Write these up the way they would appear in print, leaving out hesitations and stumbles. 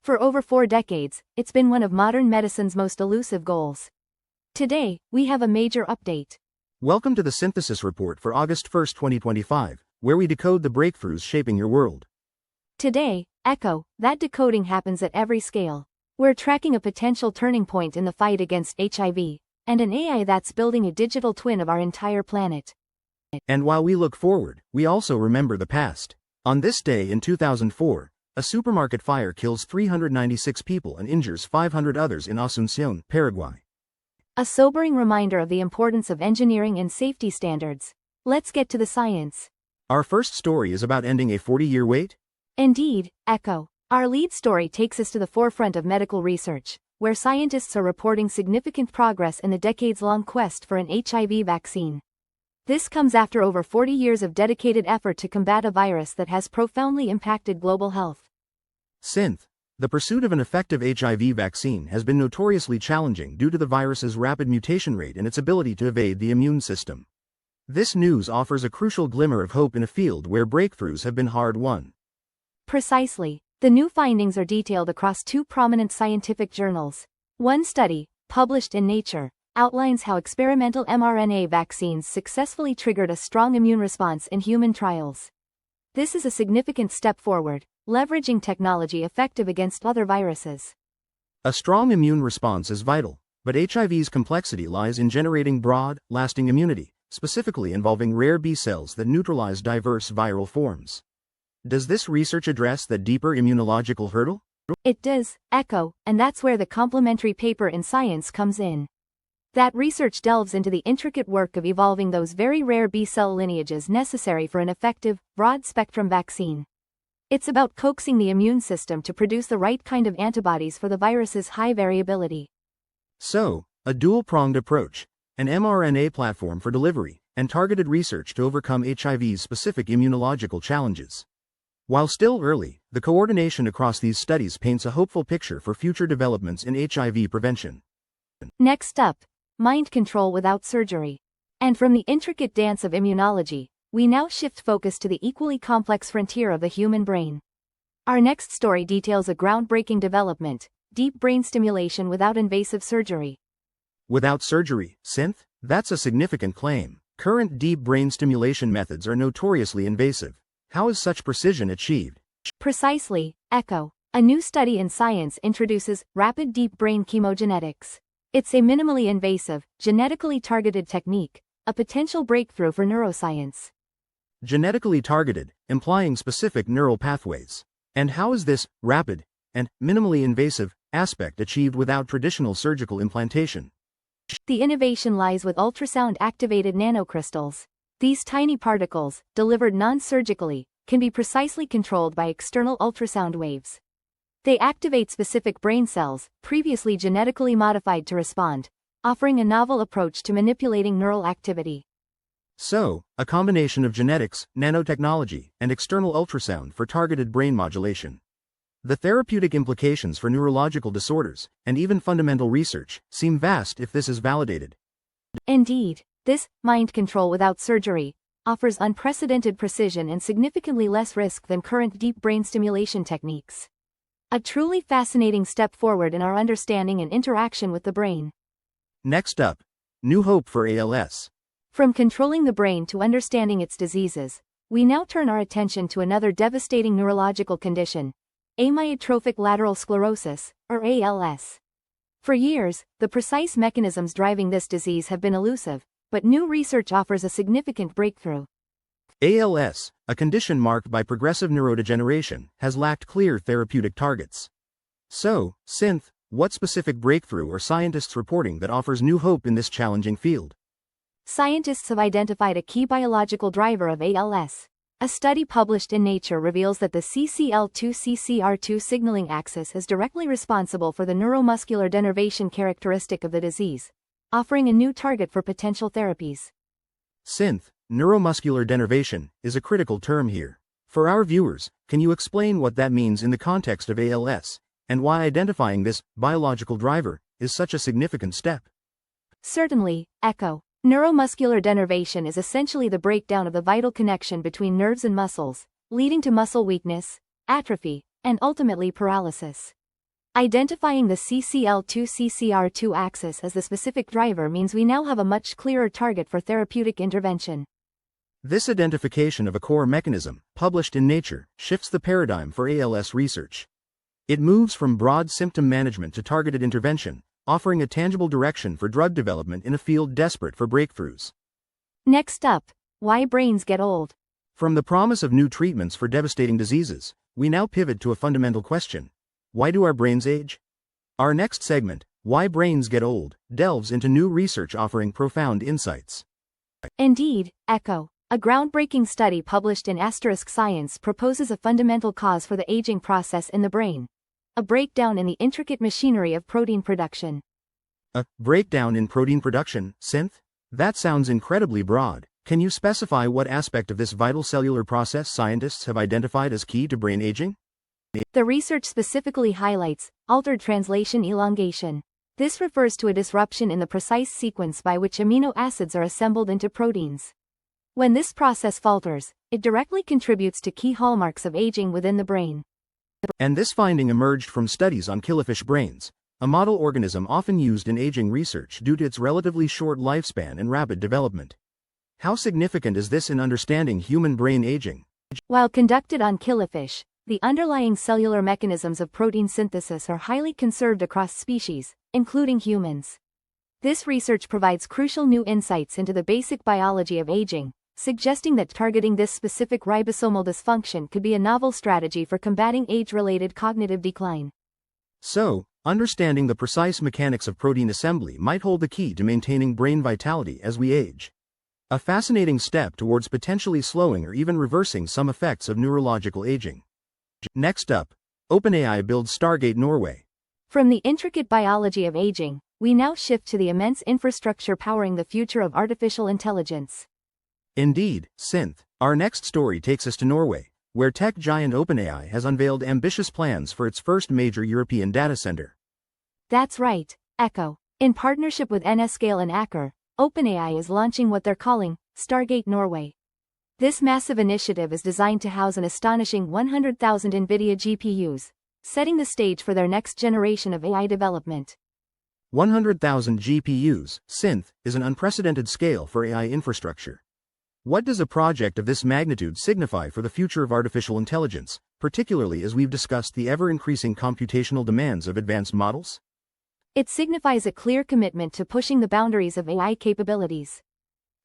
For over 4 decades, it's been one of modern medicine's most elusive goals. Today, we have a major update. Welcome to the Synthesis Report for August 1, 2025, where we decode the breakthroughs shaping your world. Today, that decoding happens at every scale. We're tracking a potential turning point in the fight against HIV, and an AI that's building a digital twin of our entire planet. And while we look forward, we also remember the past. On this day in 2004, a supermarket fire kills 396 people and injures 500 others in Asunción, Paraguay. A sobering reminder of the importance of engineering and safety standards. Let's get to the science. Our first story is about ending a 40-year wait. Indeed, Our lead story takes us to the forefront of medical research, where scientists are reporting significant progress in the decades-long quest for an HIV vaccine. This comes after over 40 years of dedicated effort to combat a virus that has profoundly impacted global health. The pursuit of an effective HIV vaccine has been notoriously challenging due to the virus's rapid mutation rate and its ability to evade the immune system. This news offers a crucial glimmer of hope in a field where breakthroughs have been hard-won. Precisely. The new findings are detailed across 2 prominent scientific journals. One study, published in Nature, outlines how experimental mRNA vaccines successfully triggered a strong immune response in human trials. This is a significant step forward, leveraging technology effective against other viruses. A strong immune response is vital, but HIV's complexity lies in generating broad, lasting immunity, specifically involving rare B cells that neutralize diverse viral forms. Does this research address that deeper immunological hurdle? It does, and that's where the complementary paper in Science comes in. That research delves into the intricate work of evolving those very rare B-cell lineages necessary for an effective, broad-spectrum vaccine. It's about coaxing the immune system to produce the right kind of antibodies for the virus's high variability. So, a dual-pronged approach, an mRNA platform for delivery, and targeted research to overcome HIV's specific immunological challenges. While still early, the coordination across these studies paints a hopeful picture for future developments in HIV prevention. Next up, mind control without surgery. And from the intricate dance of immunology, we now shift focus to the equally complex frontier of the human brain. Our next story details a groundbreaking development, deep brain stimulation without invasive surgery. Without surgery, Synth? That's a significant claim. Current deep brain stimulation methods are notoriously invasive. How is such precision achieved? Precisely, A new study in Science introduces rapid deep brain chemogenetics. It's a minimally invasive, genetically targeted technique, a potential breakthrough for neuroscience. Genetically targeted, implying specific neural pathways. And how is this rapid and minimally invasive aspect achieved without traditional surgical implantation? The innovation lies with ultrasound-activated nanocrystals. These tiny particles, delivered non-surgically, can be precisely controlled by external ultrasound waves. They activate specific brain cells, previously genetically modified to respond, offering a novel approach to manipulating neural activity. So, a combination of genetics, nanotechnology, and external ultrasound for targeted brain modulation. The therapeutic implications for neurological disorders, and even fundamental research, seem vast if this is validated. Indeed, this, mind control without surgery, offers unprecedented precision and significantly less risk than current deep brain stimulation techniques. A truly fascinating step forward in our understanding and interaction with the brain. Next up, new hope for ALS. From controlling the brain to understanding its diseases, we now turn our attention to another devastating neurological condition, amyotrophic lateral sclerosis, or ALS. For years, the precise mechanisms driving this disease have been elusive, but new research offers a significant breakthrough. ALS, a condition marked by progressive neurodegeneration, has lacked clear therapeutic targets. So, Synth, what specific breakthrough are scientists reporting that offers new hope in this challenging field? Scientists have identified a key biological driver of ALS. A study published in Nature reveals that the CCL2-CCR2 signaling axis is directly responsible for the neuromuscular denervation characteristic of the disease, offering a new target for potential therapies. Synth, neuromuscular denervation, is a critical term here. For our viewers, can you explain what that means in the context of ALS, and why identifying this biological driver is such a significant step? Certainly, Neuromuscular denervation is essentially the breakdown of the vital connection between nerves and muscles, leading to muscle weakness, atrophy, and ultimately paralysis. Identifying the CCL2-CCR2 axis as the specific driver means we now have a much clearer target for therapeutic intervention. This identification of a core mechanism, published in Nature, shifts the paradigm for ALS research. It moves from broad symptom management to targeted intervention, offering a tangible direction for drug development in a field desperate for breakthroughs. Next up, why brains get old. From the promise of new treatments for devastating diseases, we now pivot to a fundamental question. Why do our brains age? Our next segment, Why Brains Get Old, delves into new research offering profound insights. Indeed, Echo. A groundbreaking study published in Science proposes a fundamental cause for the aging process in the brain. A breakdown in the intricate machinery of protein production. A breakdown in protein production, synth? That sounds incredibly broad. Can you specify what aspect of this vital cellular process scientists have identified as key to brain aging? The research specifically highlights altered translation elongation. This refers to a disruption in the precise sequence by which amino acids are assembled into proteins. When this process falters, it directly contributes to key hallmarks of aging within the brain. And this finding emerged from studies on killifish brains, a model organism often used in aging research due to its relatively short lifespan and rapid development. How significant is this in understanding human brain aging? While conducted on killifish, the underlying cellular mechanisms of protein synthesis are highly conserved across species, including humans. This research provides crucial new insights into the basic biology of aging, suggesting that targeting this specific ribosomal dysfunction could be a novel strategy for combating age-related cognitive decline. So, understanding the precise mechanics of protein assembly might hold the key to maintaining brain vitality as we age. A fascinating step towards potentially slowing or even reversing some effects of neurological aging. Next up, OpenAI builds Stargate Norway. From the intricate biology of aging, we now shift to the immense infrastructure powering the future of artificial intelligence. Indeed, synth. Our next story takes us to Norway, where tech giant OpenAI has unveiled ambitious plans for its first major European data center. That's right, Echo. In partnership with Nscale and Aker, OpenAI is launching what they're calling Stargate Norway. This massive initiative is designed to house an astonishing 100,000 Nvidia GPUs, setting the stage for their next generation of AI development. 100,000 GPUs, synth, is an unprecedented scale for AI infrastructure. What does a project of this magnitude signify for the future of artificial intelligence, particularly as we've discussed the ever-increasing computational demands of advanced models? It signifies a clear commitment to pushing the boundaries of AI capabilities.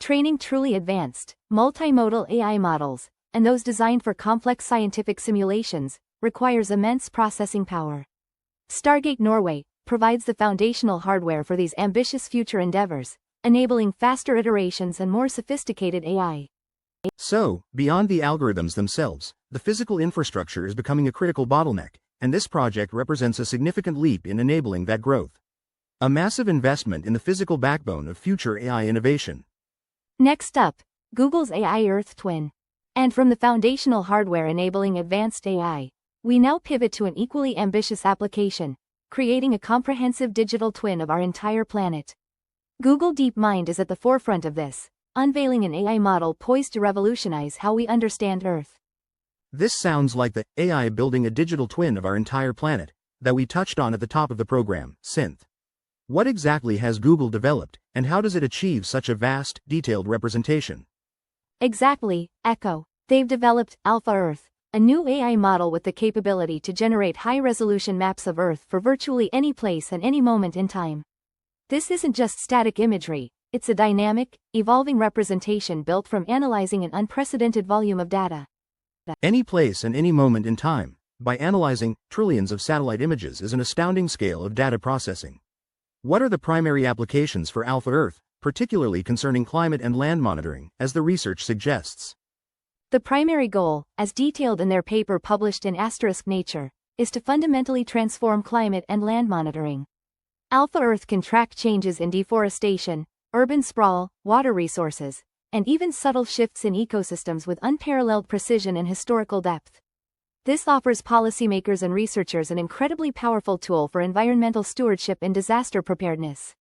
Training truly advanced, multimodal AI models, and those designed for complex scientific simulations, requires immense processing power. Stargate Norway provides the foundational hardware for these ambitious future endeavors, enabling faster iterations and more sophisticated AI. So, beyond the algorithms themselves, the physical infrastructure is becoming a critical bottleneck, and this project represents a significant leap in enabling that growth. A massive investment in the physical backbone of future AI innovation. Next up, Google's AI Earth Twin. And from the foundational hardware enabling advanced AI, we now pivot to an equally ambitious application, creating a comprehensive digital twin of our entire planet. Google DeepMind is at the forefront of this, unveiling an AI model poised to revolutionize how we understand Earth. This sounds like the AI building a digital twin of our entire planet that we touched on at the top of the program, synth. What exactly has Google developed, and how does it achieve such a vast, detailed representation? Exactly, Echo. They've developed Alpha Earth, a new AI model with the capability to generate high-resolution maps of Earth for virtually any place and any moment in time. This isn't just static imagery, it's a dynamic, evolving representation built from analyzing an unprecedented volume of data. Any place and any moment in time, by analyzing trillions of satellite images, is an astounding scale of data processing. What are the primary applications for Alpha Earth, particularly concerning climate and land monitoring, as the research suggests? The primary goal, as detailed in their paper published in Nature, is to fundamentally transform climate and land monitoring. Alpha Earth can track changes in deforestation, urban sprawl, water resources, and even subtle shifts in ecosystems with unparalleled precision and historical depth. This offers policymakers and researchers an incredibly powerful tool for environmental stewardship and disaster preparedness.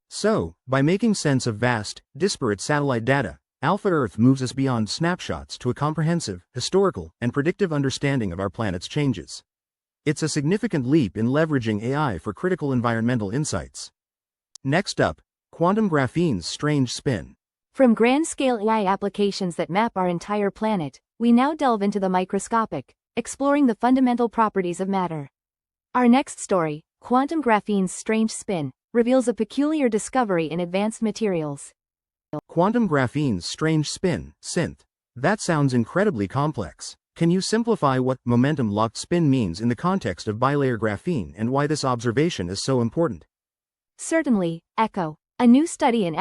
So, by making sense of vast, disparate satellite data, Alpha Earth moves us beyond snapshots to a comprehensive, historical, and predictive understanding of our planet's changes. It's a significant leap in leveraging AI for critical environmental insights. Next up, quantum graphene's strange spin. From grand-scale AI applications that map our entire planet, we now delve into the microscopic, exploring the fundamental properties of matter. Our next story, quantum graphene's strange spin, reveals a peculiar discovery in advanced materials. Quantum graphene's strange spin, synth. That sounds incredibly complex. Can you simplify what momentum-locked spin means in the context of bilayer graphene and why this observation is so important? Certainly, Echo. A new study in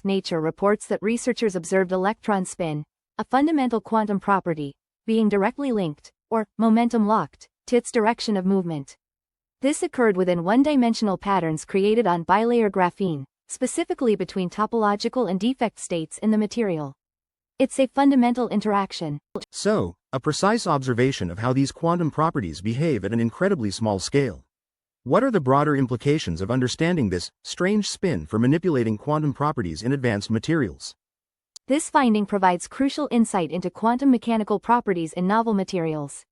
Nature reports that researchers observed electron spin, a fundamental quantum property, being directly linked, or momentum-locked, to its direction of movement. This occurred within one-dimensional patterns created on bilayer graphene, specifically between topological and defect states in the material. It's a fundamental interaction. So, a precise observation of how these quantum properties behave at an incredibly small scale. What are the broader implications of understanding this strange spin for manipulating quantum properties in advanced materials? This finding provides crucial insight into quantum mechanical properties in novel materials.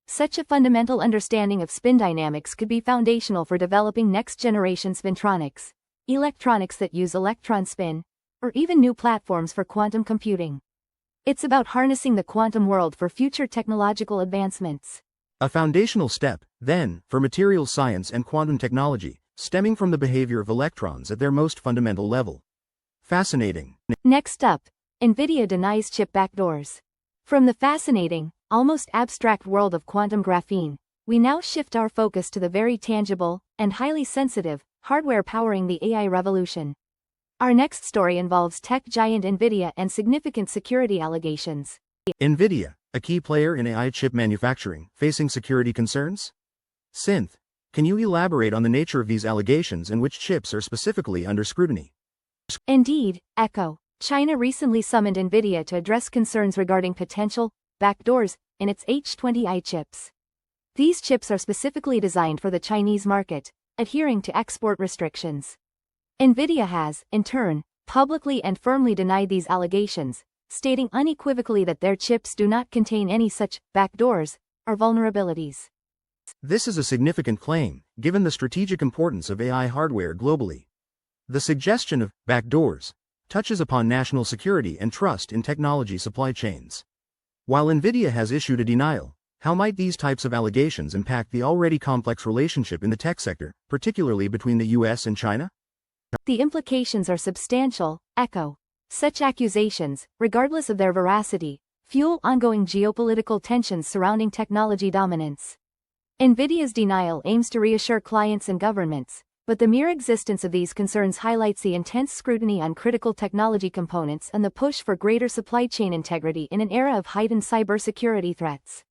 Such a fundamental understanding of spin dynamics could be foundational for developing next-generation spintronics, electronics that use electron spin, or even new platforms for quantum computing. It's about harnessing the quantum world for future technological advancements. A foundational step, then, for materials science and quantum technology, stemming from the behavior of electrons at their most fundamental level. Fascinating. Next up, Nvidia denies chip backdoors. From the fascinating, almost abstract world of quantum graphene, we now shift our focus to the very tangible, and highly sensitive, hardware powering the AI revolution. Our next story involves tech giant Nvidia and significant security allegations. Nvidia, a key player in AI chip manufacturing, facing security concerns? Synth, can you elaborate on the nature of these allegations and which chips are specifically under scrutiny? Indeed, Echo. China recently summoned Nvidia to address concerns regarding potential backdoors in its H20i chips. These chips are specifically designed for the Chinese market, adhering to export restrictions. Nvidia has, in turn, publicly and firmly denied these allegations, stating unequivocally that their chips do not contain any such backdoors or vulnerabilities. This is a significant claim, given the strategic importance of AI hardware globally. The suggestion of backdoors touches upon national security and trust in technology supply chains. While Nvidia has issued a denial, how might these types of allegations impact the already complex relationship in the tech sector, particularly between the US and China? The implications are substantial, Echo. Such accusations, regardless of their veracity, fuel ongoing geopolitical tensions surrounding technology dominance. Nvidia's denial aims to reassure clients and governments, but the mere existence of these concerns highlights the intense scrutiny on critical technology components and the push for greater supply chain integrity in an era of heightened cybersecurity threats.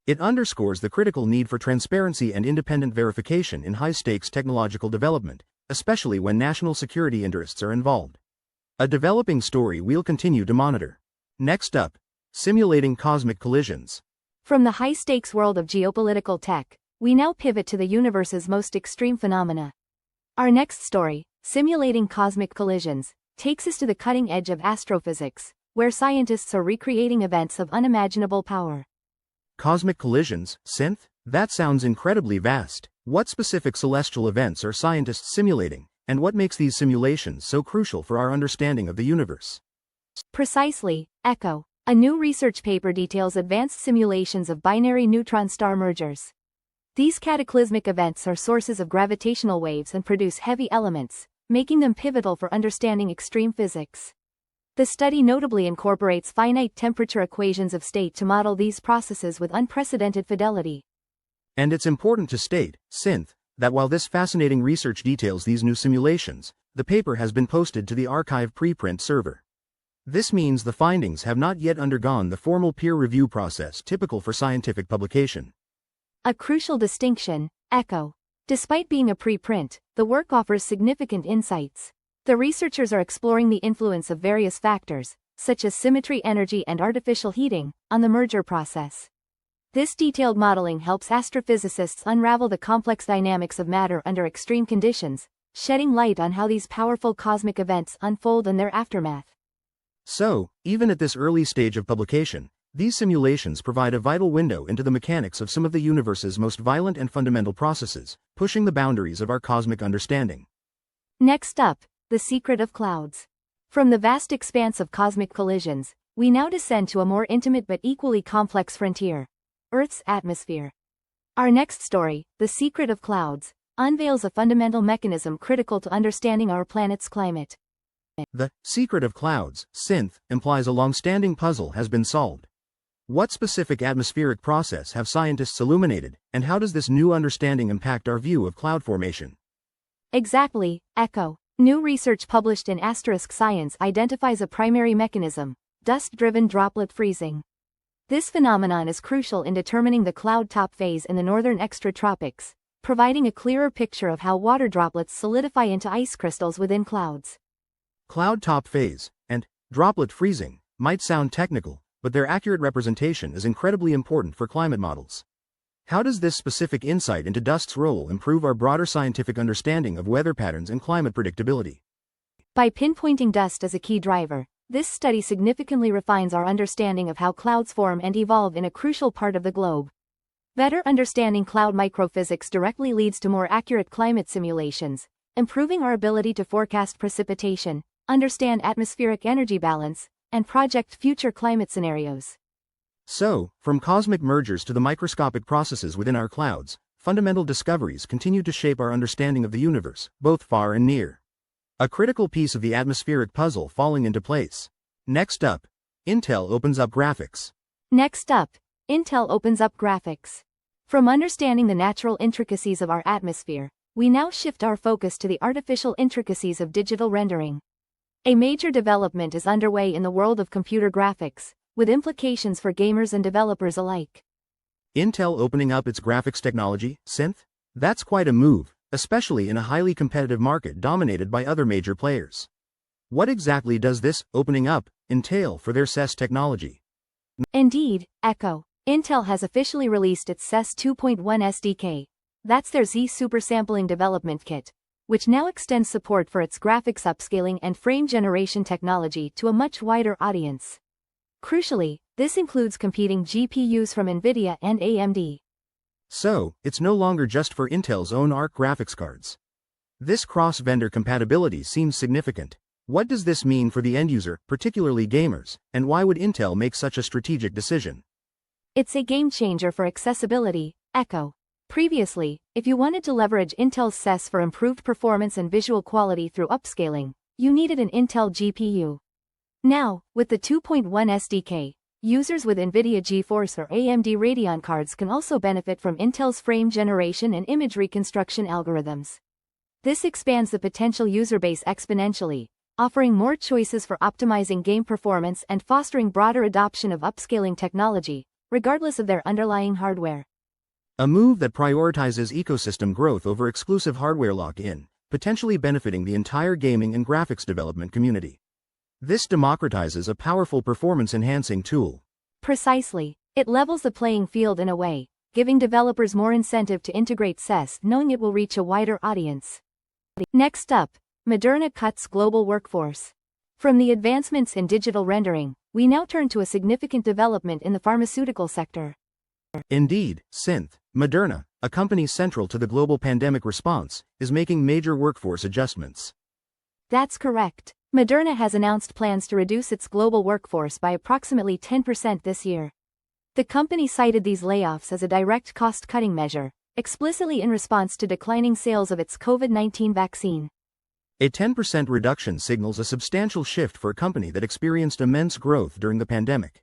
It underscores the critical need for transparency and independent verification in high-stakes technological development, especially when national security interests are involved. A developing story we'll continue to monitor. Next up, simulating cosmic collisions. From the high-stakes world of geopolitical tech, we now pivot to the universe's most extreme phenomena. Our next story, simulating cosmic collisions, takes us to the cutting edge of astrophysics, where scientists are recreating events of unimaginable power. Cosmic collisions, synth? That sounds incredibly vast. What specific celestial events are scientists simulating, and what makes these simulations so crucial for our understanding of the universe? Precisely, Echo. A new research paper details advanced simulations of binary neutron star mergers. These cataclysmic events are sources of gravitational waves and produce heavy elements, making them pivotal for understanding extreme physics. The study notably incorporates finite temperature equations of state to model these processes with unprecedented fidelity. And it's important to state, synth, that while this fascinating research details these new simulations, the paper has been posted to the archive preprint server. This means the findings have not yet undergone the formal peer review process typical for scientific publication. A crucial distinction, Echo. Despite being a preprint, the work offers significant insights. The researchers are exploring the influence of various factors, such as symmetry energy and artificial heating, on the merger process. This detailed modeling helps astrophysicists unravel the complex dynamics of matter under extreme conditions, shedding light on how these powerful cosmic events unfold and their aftermath. So, even at this early stage of publication, These simulations provide a vital window into the mechanics of some of the universe's most violent and fundamental processes, pushing the boundaries of our cosmic understanding. Next up, the secret of clouds. From the vast expanse of cosmic collisions, we now descend to a more intimate but equally complex frontier: Earth's atmosphere. Our next story, The Secret of Clouds, unveils a fundamental mechanism critical to understanding our planet's climate. The secret of clouds, synth, implies a long-standing puzzle has been solved. What specific atmospheric process have scientists illuminated, and how does this new understanding impact our view of cloud formation? Exactly, Echo. New research published in Science identifies a primary mechanism: dust-driven droplet freezing. This phenomenon is crucial in determining the cloud top phase in the northern extratropics, providing a clearer picture of how water droplets solidify into ice crystals within clouds. Cloud top phase and droplet freezing might sound technical, but their accurate representation is incredibly important for climate models. How does this specific insight into dust's role improve our broader scientific understanding of weather patterns and climate predictability? By pinpointing dust as a key driver, this study significantly refines our understanding of how clouds form and evolve in a crucial part of the globe. Better understanding cloud microphysics directly leads to more accurate climate simulations, improving our ability to forecast precipitation, understand atmospheric energy balance, and project future climate scenarios. So, from cosmic mergers to the microscopic processes within our clouds, fundamental discoveries continue to shape our understanding of the universe, both far and near. A critical piece of the atmospheric puzzle falling into place. Next up, Intel opens up graphics. From understanding the natural intricacies of our atmosphere, we now shift our focus to the artificial intricacies of digital rendering. A major development is underway in the world of computer graphics, with implications for gamers and developers alike. Intel opening up its graphics technology, synth? That's quite a move, especially in a highly competitive market dominated by other major players. What exactly does this opening up entail for their CES technology? Indeed, Echo. Intel has officially released its CES 2.1 SDK. That's their Z supersampling development kit, which now extends support for its graphics upscaling and frame generation technology to a much wider audience. Crucially, this includes competing GPUs from Nvidia and AMD. So, it's no longer just for Intel's own ARC graphics cards. This cross-vendor compatibility seems significant. What does this mean for the end user, particularly gamers, and why would Intel make such a strategic decision? It's a game changer for accessibility, Echo. Previously, if you wanted to leverage Intel's CES for improved performance and visual quality through upscaling, you needed an Intel GPU. Now, with the 2.1 SDK, users with Nvidia GeForce or AMD Radeon cards can also benefit from Intel's frame generation and image reconstruction algorithms. This expands the potential user base exponentially, offering more choices for optimizing game performance and fostering broader adoption of upscaling technology, regardless of their underlying hardware. A move that prioritizes ecosystem growth over exclusive hardware lock-in, potentially benefiting the entire gaming and graphics development community. This democratizes a powerful performance-enhancing tool. Precisely. It levels the playing field in a way, giving developers more incentive to integrate CES knowing it will reach a wider audience. Next up, Moderna cuts global workforce. From the advancements in digital rendering, we now turn to a significant development in the pharmaceutical sector. Indeed, synth, Moderna, a company central to the global pandemic response, is making major workforce adjustments. That's correct. Moderna has announced plans to reduce its global workforce by approximately 10% this year. The company cited these layoffs as a direct cost-cutting measure, explicitly in response to declining sales of its COVID-19 vaccine. A 10% reduction signals a substantial shift for a company that experienced immense growth during the pandemic.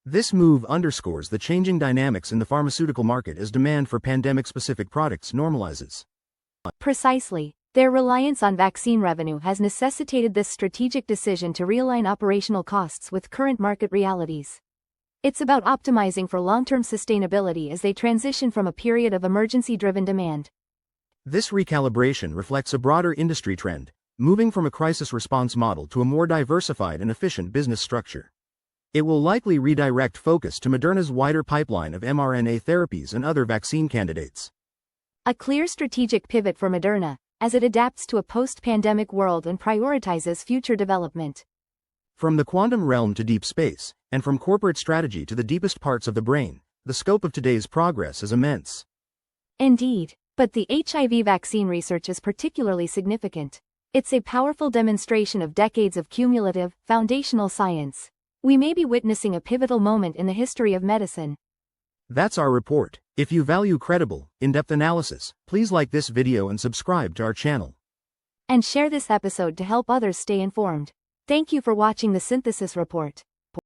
This move underscores the changing dynamics in the pharmaceutical market as demand for pandemic-specific products normalizes. Precisely. Their reliance on vaccine revenue has necessitated this strategic decision to realign operational costs with current market realities. It's about optimizing for long-term sustainability as they transition from a period of emergency-driven demand. This recalibration reflects a broader industry trend, moving from a crisis response model to a more diversified and efficient business structure. It will likely redirect focus to Moderna's wider pipeline of mRNA therapies and other vaccine candidates. A clear strategic pivot for Moderna, as it adapts to a post-pandemic world and prioritizes future development. From the quantum realm to deep space, and from corporate strategy to the deepest parts of the brain, the scope of today's progress is immense. Indeed, but the HIV vaccine research is particularly significant. It's a powerful demonstration of decades of cumulative, foundational science. We may be witnessing a pivotal moment in the history of medicine. That's our report. If you value credible, in-depth analysis, please like this video and subscribe to our channel. And share this episode to help others stay informed. Thank you for watching the Synthesis Report.